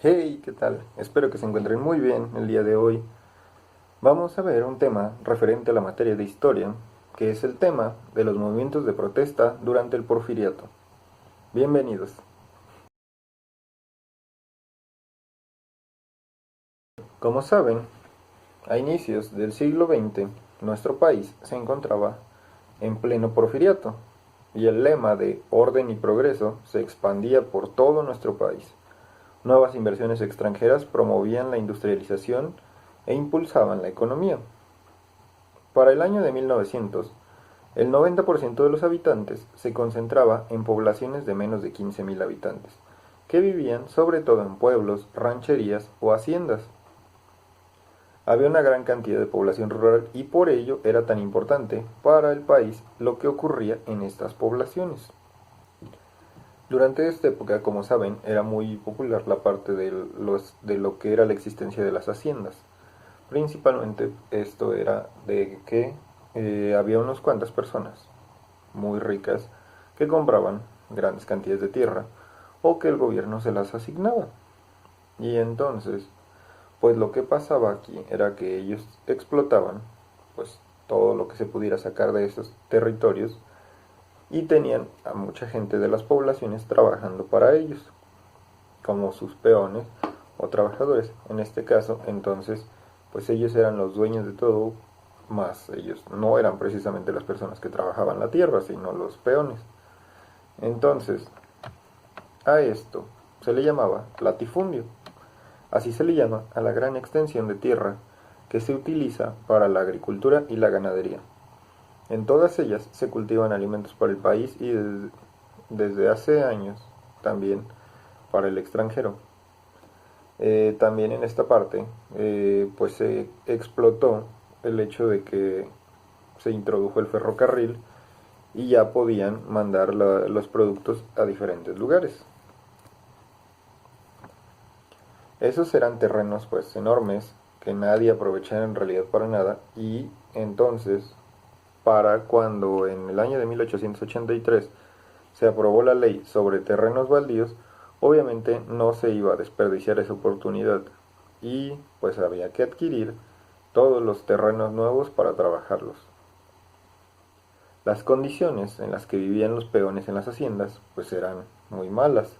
Hey, ¿qué tal? Espero que se encuentren muy bien el día de hoy. Vamos a ver un tema referente a la materia de historia, que es el tema de los movimientos de protesta durante el Porfiriato. Bienvenidos. Como saben, a inicios del siglo XX, nuestro país se encontraba en pleno Porfiriato y el lema de orden y progreso se expandía por todo nuestro país. Nuevas inversiones extranjeras promovían la industrialización e impulsaban la economía. Para el año de 1900, el 90% de los habitantes se concentraba en poblaciones de menos de 15.000 habitantes, que vivían sobre todo en pueblos, rancherías o haciendas. Había una gran cantidad de población rural y por ello era tan importante para el país lo que ocurría en estas poblaciones. Durante esta época, como saben, era muy popular la parte de lo que era la existencia de las haciendas. Principalmente esto era de que había unas cuantas personas muy ricas que compraban grandes cantidades de tierra o que el gobierno se las asignaba. Y entonces, pues lo que pasaba aquí era que ellos explotaban pues todo lo que se pudiera sacar de esos territorios y tenían a mucha gente de las poblaciones trabajando para ellos, como sus peones o trabajadores. En este caso, entonces, pues ellos eran los dueños de todo, más ellos no eran precisamente las personas que trabajaban la tierra, sino los peones. Entonces, a esto se le llamaba latifundio. Así se le llama a la gran extensión de tierra que se utiliza para la agricultura y la ganadería. En todas ellas se cultivan alimentos para el país y desde hace años también para el extranjero. También en esta parte pues se explotó el hecho de que se introdujo el ferrocarril y ya podían mandar los productos a diferentes lugares. Esos eran terrenos pues enormes que nadie aprovechaba en realidad para nada y entonces para cuando en el año de 1883 se aprobó la ley sobre terrenos baldíos, obviamente no se iba a desperdiciar esa oportunidad y pues había que adquirir todos los terrenos nuevos para trabajarlos. Las condiciones en las que vivían los peones en las haciendas pues eran muy malas.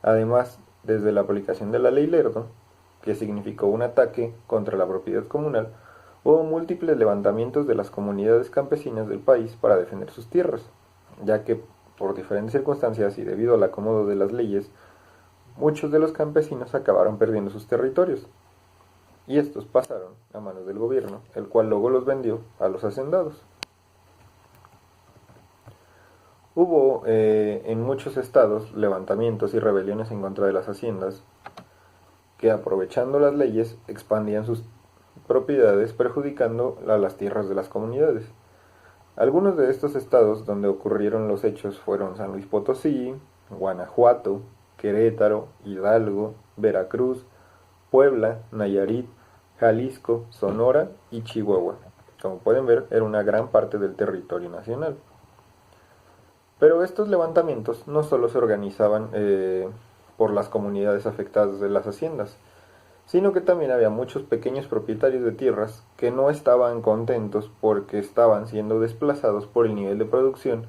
Además, desde la aplicación de la ley Lerdo, que significó un ataque contra la propiedad comunal, hubo múltiples levantamientos de las comunidades campesinas del país para defender sus tierras, ya que por diferentes circunstancias y debido al acomodo de las leyes, muchos de los campesinos acabaron perdiendo sus territorios, y estos pasaron a manos del gobierno, el cual luego los vendió a los hacendados. Hubo en muchos estados levantamientos y rebeliones en contra de las haciendas, que aprovechando las leyes expandían sus propiedades perjudicando a las tierras de las comunidades. Algunos de estos estados donde ocurrieron los hechos fueron San Luis Potosí, Guanajuato, Querétaro, Hidalgo, Veracruz, Puebla, Nayarit, Jalisco, Sonora y Chihuahua. Como pueden ver, era una gran parte del territorio nacional. Pero estos levantamientos no solo se organizaban por las comunidades afectadas de las haciendas, sino que también había muchos pequeños propietarios de tierras que no estaban contentos porque estaban siendo desplazados por el nivel de producción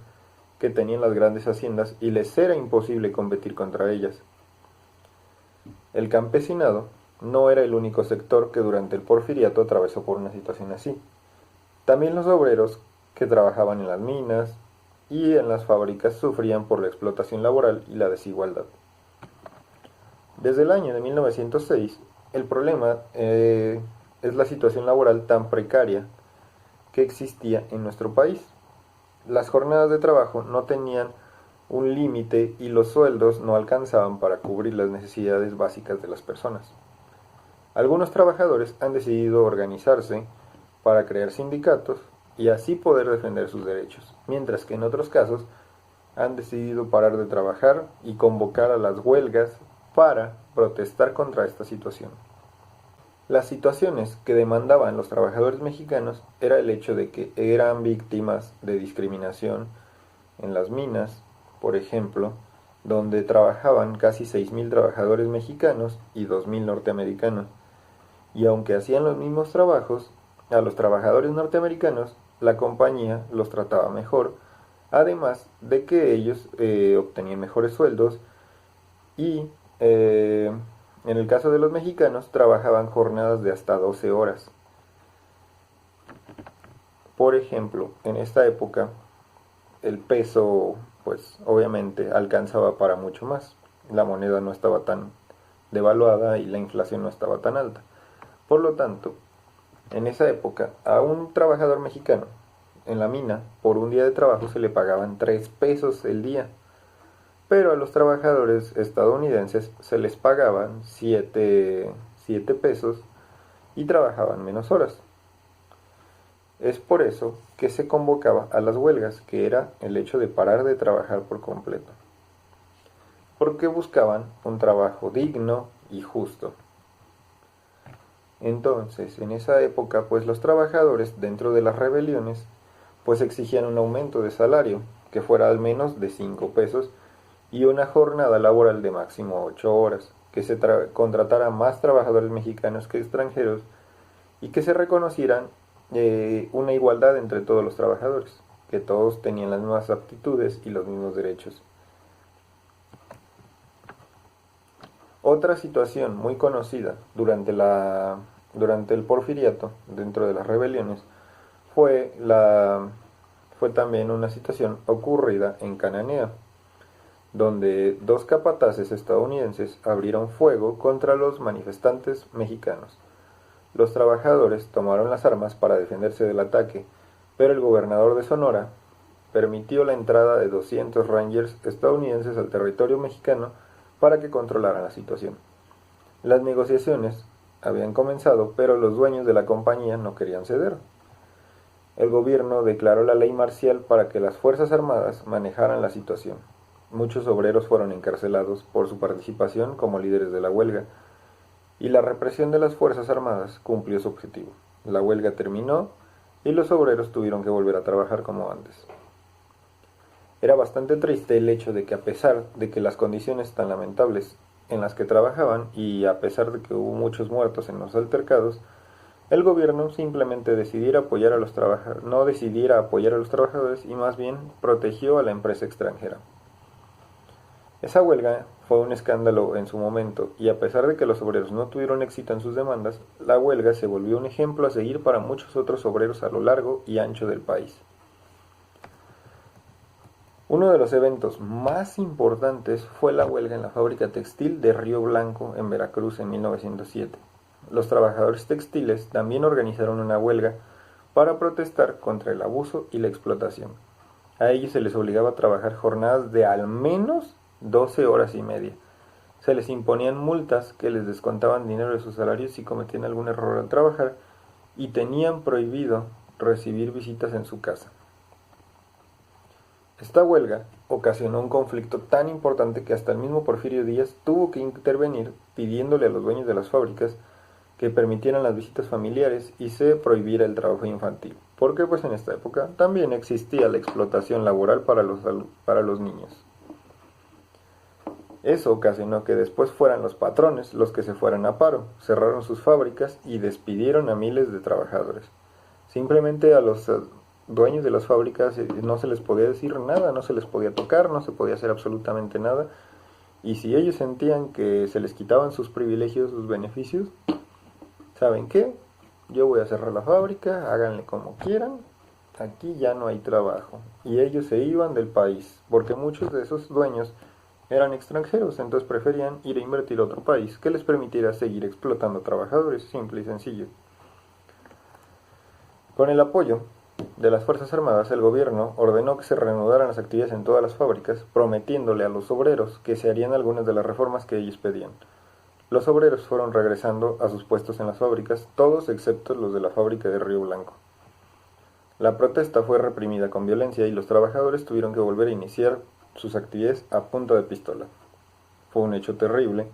que tenían las grandes haciendas y les era imposible competir contra ellas. El campesinado no era el único sector que durante el porfiriato atravesó por una situación así. También los obreros que trabajaban en las minas y en las fábricas sufrían por la explotación laboral y la desigualdad. Desde el año de 1906, el problema es la situación laboral tan precaria que existía en nuestro país. Las jornadas de trabajo no tenían un límite y los sueldos no alcanzaban para cubrir las necesidades básicas de las personas. Algunos trabajadores han decidido organizarse para crear sindicatos y así poder defender sus derechos, mientras que en otros casos han decidido parar de trabajar y convocar a las huelgas para protestar contra esta situación. Las situaciones que demandaban los trabajadores mexicanos era el hecho de que eran víctimas de discriminación en las minas, por ejemplo, donde trabajaban casi 6.000 trabajadores mexicanos y 2.000 norteamericanos. Y aunque hacían los mismos trabajos, a los trabajadores norteamericanos la compañía los trataba mejor, además de que ellos obtenían mejores sueldos y en el caso de los mexicanos trabajaban jornadas de hasta 12 horas. Por ejemplo, en esta época el peso pues obviamente alcanzaba para mucho más. La moneda no estaba tan devaluada y la inflación no estaba tan alta. Por lo tanto, en esa época a un trabajador mexicano en la mina por un día de trabajo se le pagaban 3 pesos el día, pero a los trabajadores estadounidenses se les pagaban 7 pesos y trabajaban menos horas. Es por eso que se convocaba a las huelgas, que era el hecho de parar de trabajar por completo, porque buscaban un trabajo digno y justo. Entonces, en esa época, pues los trabajadores dentro de las rebeliones, pues exigían un aumento de salario, que fuera al menos de 5 pesos, y una jornada laboral de máximo 8 horas, que se contratara más trabajadores mexicanos que extranjeros, y que se reconocieran una igualdad entre todos los trabajadores, que todos tenían las mismas aptitudes y los mismos derechos. Otra situación muy conocida durante el Porfiriato, dentro de las rebeliones, fue también una situación ocurrida en Cananea, donde dos capataces estadounidenses abrieron fuego contra los manifestantes mexicanos. Los trabajadores tomaron las armas para defenderse del ataque, pero el gobernador de Sonora permitió la entrada de 200 Rangers estadounidenses al territorio mexicano para que controlaran la situación. Las negociaciones habían comenzado, pero los dueños de la compañía no querían ceder. El gobierno declaró la ley marcial para que las Fuerzas Armadas manejaran la situación. Muchos obreros fueron encarcelados por su participación como líderes de la huelga, y la represión de las Fuerzas Armadas cumplió su objetivo. La huelga terminó y los obreros tuvieron que volver a trabajar como antes. Era bastante triste el hecho de que a pesar de que las condiciones tan lamentables en las que trabajaban y a pesar de que hubo muchos muertos en los altercados, el gobierno simplemente no decidiera apoyar a los trabajadores y más bien protegió a la empresa extranjera. Esa huelga fue un escándalo en su momento y a pesar de que los obreros no tuvieron éxito en sus demandas, la huelga se volvió un ejemplo a seguir para muchos otros obreros a lo largo y ancho del país. Uno de los eventos más importantes fue la huelga en la fábrica textil de Río Blanco en Veracruz en 1907. Los trabajadores textiles también organizaron una huelga para protestar contra el abuso y la explotación. A ellos se les obligaba a trabajar jornadas de al menos 12 horas y media. Se les imponían multas que les descontaban dinero de sus salarios si cometían algún error al trabajar y tenían prohibido recibir visitas en su casa. Esta huelga ocasionó un conflicto tan importante que hasta el mismo Porfirio Díaz tuvo que intervenir pidiéndole a los dueños de las fábricas que permitieran las visitas familiares y se prohibiera el trabajo infantil, porque pues en esta época también existía la explotación laboral para los niños. Eso ocasionó que después fueran los patrones los que se fueran a paro, cerraron sus fábricas y despidieron a miles de trabajadores. Simplemente a los dueños de las fábricas no se les podía decir nada, no se les podía tocar, no se podía hacer absolutamente nada. Y si ellos sentían que se les quitaban sus privilegios, sus beneficios, ¿saben qué? Yo voy a cerrar la fábrica, háganle como quieran, aquí ya no hay trabajo. Y ellos se iban del país, porque muchos de esos dueños eran extranjeros, entonces preferían ir a invertir a otro país que les permitiera seguir explotando trabajadores, simple y sencillo. Con el apoyo de las Fuerzas Armadas, el gobierno ordenó que se reanudaran las actividades en todas las fábricas, prometiéndole a los obreros que se harían algunas de las reformas que ellos pedían. Los obreros fueron regresando a sus puestos en las fábricas, todos excepto los de la fábrica de Río Blanco. La protesta fue reprimida con violencia y los trabajadores tuvieron que volver a iniciar sus actividades a punta de pistola. Fue un hecho terrible,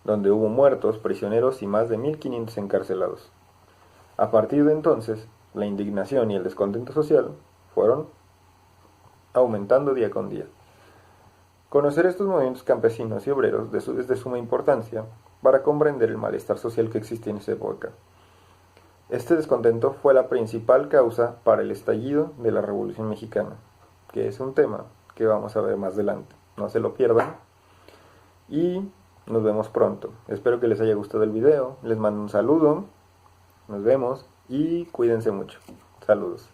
donde hubo muertos, prisioneros y más de 1.500 encarcelados. A partir de entonces, la indignación y el descontento social fueron aumentando día con día. Conocer estos movimientos campesinos y obreros es de suma importancia para comprender el malestar social que existía en esa época. Este descontento fue la principal causa para el estallido de la Revolución Mexicana, que es un tema que vamos a ver más adelante. No se lo pierdan y nos vemos pronto. Espero que les haya gustado el video. Les mando un saludo. Nos vemos y cuídense mucho. Saludos.